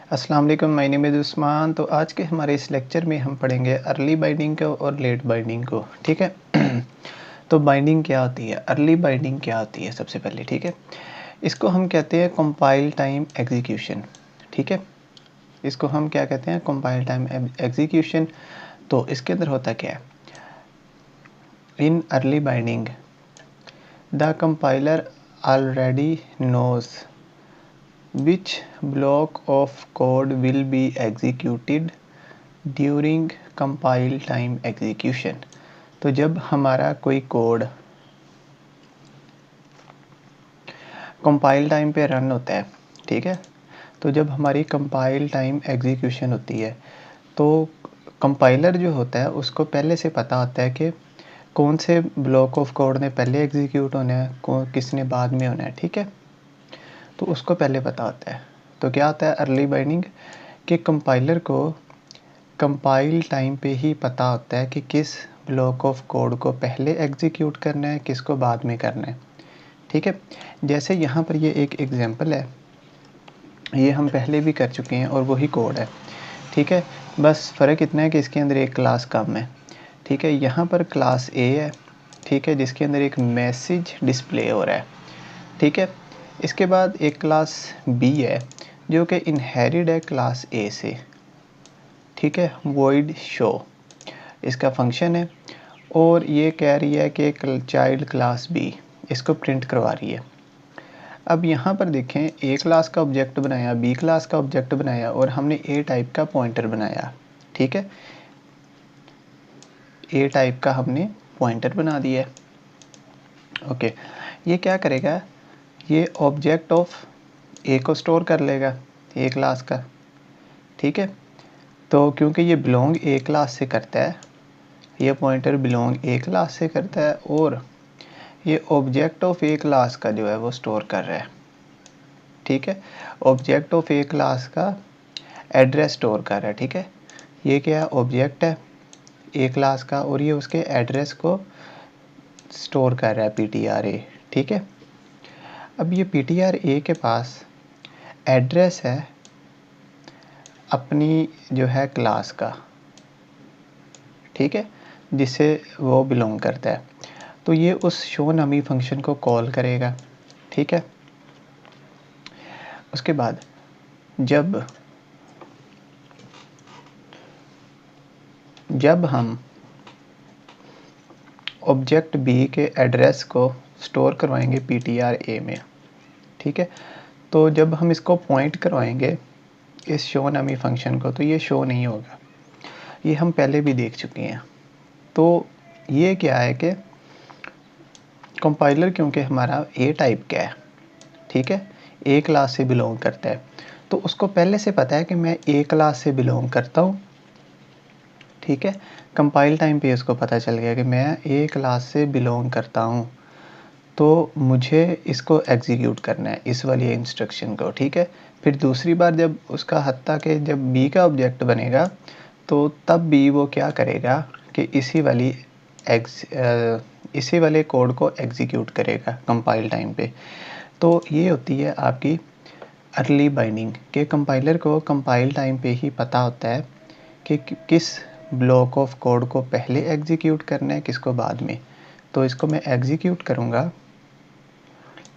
अस्सलाम वालेकुम, my name is Usman. तो आज के हमारे इस लेक्चर में हम पढ़ेंगे अर्ली बाइंडिंग को और लेट बाइंडिंग को, ठीक है। तो बाइंडिंग क्या होती है, अर्ली बाइंडिंग क्या होती है सबसे पहले, ठीक है। इसको हम कहते हैं कंपाइल टाइम एग्जीक्यूशन, ठीक है। इसको हम क्या कहते हैं, कंपाइल टाइम एग्जीक्यूशन। तो इसके अंदर होता क्या है, in early binding the compiler already knows which block of code will be executed during compile time execution। तो जब हमारा कोई कोड कंपाइल टाइम पे रन होता है, ठीक है, तो जब हमारी कंपाइल टाइम एग्जीक्यूशन होती है तो कंपाइलर जो होता है उसको पहले से पता होता है कि कौन से ब्लॉक ऑफ कोड ने पहले एग्जीक्यूट होना है, कौन किसने बाद में होना है, ठीक है। तो उसको पहले पता होता है। तो क्या होता है अर्ली बाइंडिंग, कि कंपाइलर को कंपाइल टाइम पे ही पता होता है कि किस ब्लॉक ऑफ कोड को पहले एग्जीक्यूट करना है, किसको बाद में करना है, ठीक है। जैसे यहाँ पर ये एक एग्जांपल है, ये हम पहले भी कर चुके हैं और वही कोड है, ठीक है। बस फ़र्क इतना है कि इसके अंदर एक क्लास कम है, ठीक है। यहाँ पर क्लास ए है, ठीक है, जिसके अंदर एक मैसेज डिस्प्ले हो रहा है, ठीक है। इसके बाद एक क्लास बी है जो कि इनहेरिड है क्लास ए से, ठीक है, वॉइड शो इसका फंक्शन है। और ये कह रही है कि चाइल्ड क्लास बी इसको प्रिंट करवा रही है। अब यहाँ पर देखें, ए क्लास का ऑब्जेक्ट बनाया, बी क्लास का ऑब्जेक्ट बनाया और हमने ए टाइप का पॉइंटर बनाया, ठीक है। ए टाइप का हमने पॉइंटर बना दिया है, ओके। ये क्या करेगा, ये ऑब्जेक्ट ऑफ ए को स्टोर कर लेगा, ए क्लास का, ठीक है। तो क्योंकि ये बिलोंग ए क्लास से करता है, ये पॉइंटर बिलोंग ए क्लास से करता है और ये ऑब्जेक्ट ऑफ ए क्लास का जो है वो स्टोर कर रहा है, ठीक है। ऑब्जेक्ट ऑफ ए क्लास का एड्रेस स्टोर कर रहा है, ठीक है। ये क्या है, ऑब्जेक्ट है ए क्लास का और ये उसके एड्रेस को स्टोर कर रहा है, ptr a, ठीक है। अब ये ptr a के पास एड्रेस है अपनी जो है क्लास का, ठीक है, जिससे वो बिलोंग करता है। तो ये उस शो नामी फंक्शन को कॉल करेगा, ठीक है। उसके बाद जब हम ऑब्जेक्ट बी के एड्रेस को स्टोर करवाएंगे ptr a में, ठीक है, तो जब हम इसको पॉइंट करवाएंगे इस शो नामी फंक्शन को तो ये शो नहीं होगा, ये हम पहले भी देख चुके हैं। तो ये क्या है कि कंपाइलर क्योंकि हमारा ए टाइप का है, ठीक है, ए क्लास से बिलोंग करता है, तो उसको पहले से पता है कि मैं ए क्लास से बिलोंग करता हूँ, ठीक है। कंपाइल टाइम पे उसको पता चल गया कि मैं ए क्लास से बिलोंग करता हूँ, तो मुझे इसको एग्जीक्यूट करना है, इस वाली इंस्ट्रक्शन को, ठीक है। फिर दूसरी बार जब उसका हत्ता कि जब बी का ऑब्जेक्ट बनेगा तो तब भी वो क्या करेगा कि इसी वाले कोड को एग्जीक्यूट करेगा कंपाइल टाइम पे। तो ये होती है आपकी अर्ली बाइंडिंग, के कंपाइलर को कंपाइल टाइम पे ही पता होता है कि किस ब्लॉक ऑफ कोड को पहले एग्जीक्यूट करना है, किसको बाद में। तो इसको मैं एग्जीक्यूट करूँगा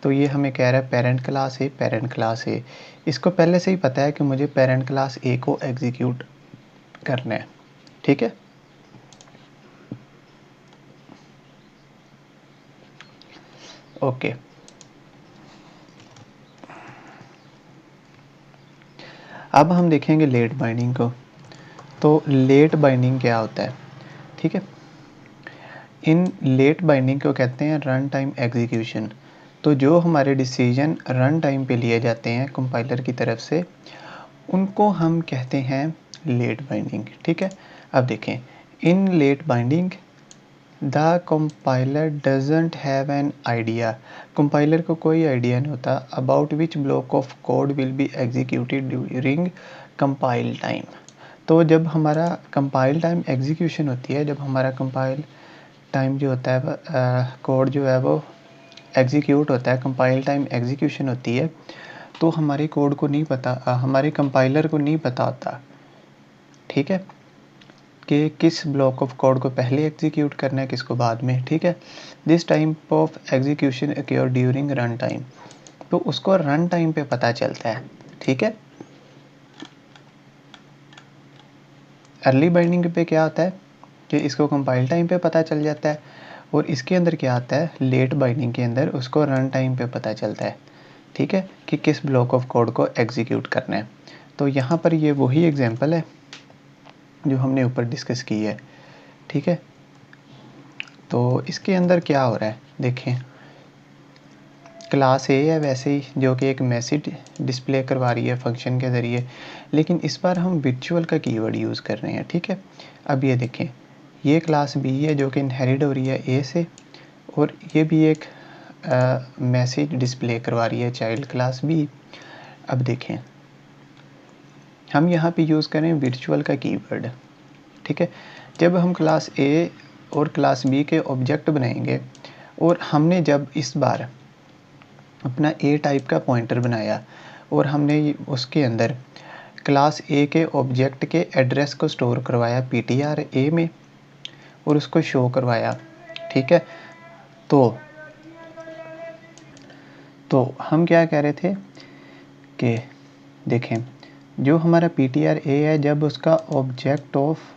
तो ये हमें कह रहा है पेरेंट क्लास ए, इसको पहले से ही पता है कि मुझे पेरेंट क्लास ए को एग्जीक्यूट करना है, ठीक है। ओके, अब हम देखेंगे लेट बाइंडिंग को। तो लेट बाइंडिंग क्या होता है, ठीक है। इन लेट बाइंडिंग को कहते हैं रन टाइम एग्जीक्यूशन। तो जो हमारे डिसीजन रन टाइम पे लिए जाते हैं कंपाइलर की तरफ से उनको हम कहते हैं लेट बाइंडिंग, ठीक है। अब देखें, in late binding the compiler doesn't have an idea, compiler को कोई आइडिया नहीं होता about which block of code will be executed during compile time. तो जब हमारा कंपाइल टाइम एग्जीक्यूशन होती है, जब हमारा कंपाइल टाइम जो होता है कोड जो है वो एग्जीक्यूट होता है, कंपाइल टाइम एग्जीक्यूशन होती है, तो हमारे कोड को नहीं पता, हमारे कंपाइलर को नहीं पता होता, ठीक है, कि किस ब्लॉक ऑफ कोड को पहले एग्जीक्यूट करना है, किसको बाद में, ठीक है। This type of execution acquire during run time, तो उसको रन टाइम पे पता चलता है, ठीक है। अर्ली बाइंडिंग पे क्या होता है कि इसको कंपाइल टाइम पे पता चल जाता है, और इसके अंदर क्या आता है, लेट बाइंडिंग के अंदर उसको रन टाइम पे पता चलता है, ठीक है, कि किस ब्लॉक ऑफ कोड को एग्जीक्यूट करना है। तो यहाँ पर ये वही एग्जांपल है जो हमने ऊपर डिस्कस की है, ठीक है। तो इसके अंदर क्या हो रहा है, देखें, क्लास ए है वैसे ही, जो कि एक मैसेज डिस्प्ले करवा रही है फंक्शन के ज़रिए, लेकिन इस बार हम वर्चुअल का कीवर्ड यूज़ कर रहे हैं, ठीक है। अब ये देखें, ये क्लास बी है जो कि इनहेरिट हो रही है ए से, और ये भी एक मैसेज डिस्प्ले करवा रही है चाइल्ड क्लास बी। अब देखें, हम यहाँ पे यूज़ करें वर्चुअल का कीवर्ड, ठीक है। जब हम क्लास ए और क्लास बी के ऑब्जेक्ट बनाएंगे, और हमने जब इस बार अपना ए टाइप का पॉइंटर बनाया और हमने उसके अंदर क्लास ए के ऑब्जेक्ट के एड्रेस को स्टोर करवाया ptr ए में और उसको शो करवाया, ठीक है। तो हम क्या कह रहे थे कि देखें, जो हमारा ptr ए है, जब उसका ऑब्जेक्ट ऑफ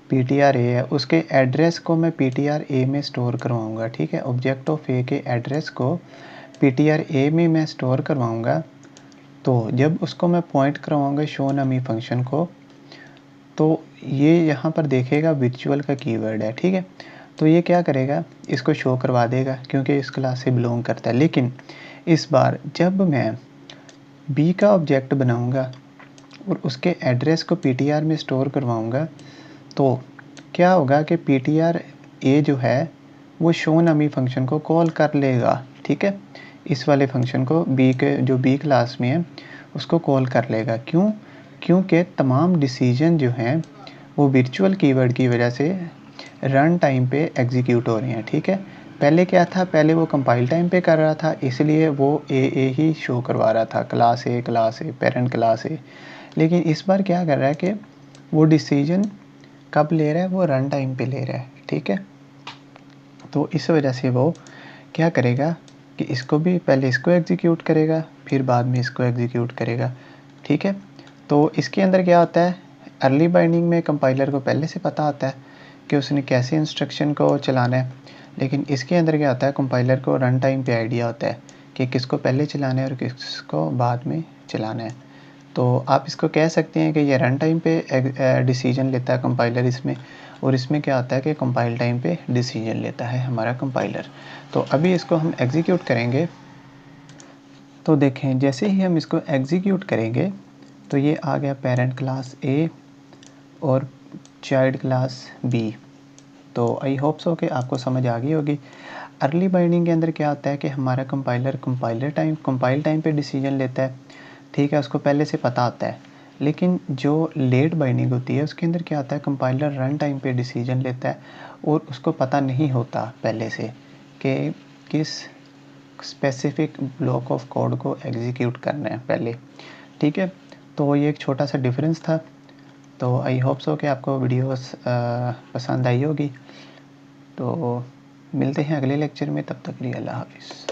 ptr ए है, उसके एड्रेस को मैं ptr ए में स्टोर करवाऊँगा, ठीक है। ऑब्जेक्ट ऑफ ए के एड्रेस को ptr ए में मैं स्टोर करवाऊँगा, तो जब उसको मैं पॉइंट करवाऊँगा शो नमी फंक्शन को, तो ये यहाँ पर देखेगा वर्चुअल का कीवर्ड है, ठीक है। तो ये क्या करेगा, इसको शो करवा देगा क्योंकि इस क्लास से बिलोंग करता है। लेकिन इस बार जब मैं बी का ऑब्जेक्ट बनाऊँगा और उसके एड्रेस को ptr में स्टोर करवाऊँगा, तो क्या होगा कि ptr ए जो है वो शो नमी फंक्शन को कॉल कर लेगा, ठीक है। इस वाले फंक्शन को बी के, जो बी क्लास में है, उसको कॉल कर लेगा। क्यों? क्योंकि तमाम डिसीजन जो हैं वो वर्चुअल कीवर्ड की वजह से रन टाइम पे एग्जीक्यूट हो रहे हैं, ठीक है। पहले क्या था, पहले वो कंपाइल टाइम पे कर रहा था, इसलिए वो ए ही शो करवा रहा था, क्लास ए पेरेंट क्लास ए। लेकिन इस बार क्या कर रहा है कि वो डिसीजन कब ले रहा है, वो रन टाइम पे ले रहा है, ठीक है। तो इस वजह से वो क्या करेगा कि इसको भी पहले इसको एग्जीक्यूट करेगा, फिर बाद में इसको एग्जीक्यूट करेगा, ठीक है। तो इसके अंदर क्या होता है, अर्ली बाइंडिंग में कंपाइलर को पहले से पता होता है कि उसने कैसे इंस्ट्रक्शन को चलाना है, लेकिन इसके अंदर क्या होता है, कंपाइलर को रन टाइम पे आइडिया होता है कि किसको पहले चलाना है और किसको बाद में चलाना है। तो आप इसको कह सकते हैं कि ये रन टाइम पे डिसीजन लेता है कंपाइलर इसमें, और इसमें क्या होता है कि कंपाइल टाइम पे डिसीजन लेता है हमारा कंपाइलर। तो अभी इसको हम एग्जीक्यूट करेंगे, तो देखें जैसे ही हम इसको एग्जीक्यूट करेंगे तो ये आ गया पेरेंट क्लास ए और चाइल्ड क्लास बी। तो आई होप सो कि आपको समझ आ गई होगी। अर्ली बाइंडिंग के अंदर क्या होता है कि हमारा कंपाइल टाइम पे डिसीजन लेता है, ठीक है, उसको पहले से पता होता है। लेकिन जो लेट बाइंडिंग होती है उसके अंदर क्या होता है, कंपाइलर रन टाइम पे डिसीजन लेता है और उसको पता नहीं होता पहले से कि किस स्पेसिफिक ब्लॉक ऑफ कोड को एग्जीक्यूट करना है पहले, ठीक है। तो ये एक छोटा सा डिफरेंस था। तो आई होप सो कि आपको वीडियोस पसंद आई होगी। तो मिलते हैं अगले लेक्चर में, तब तक के लिए अल्लाह हाफिज़।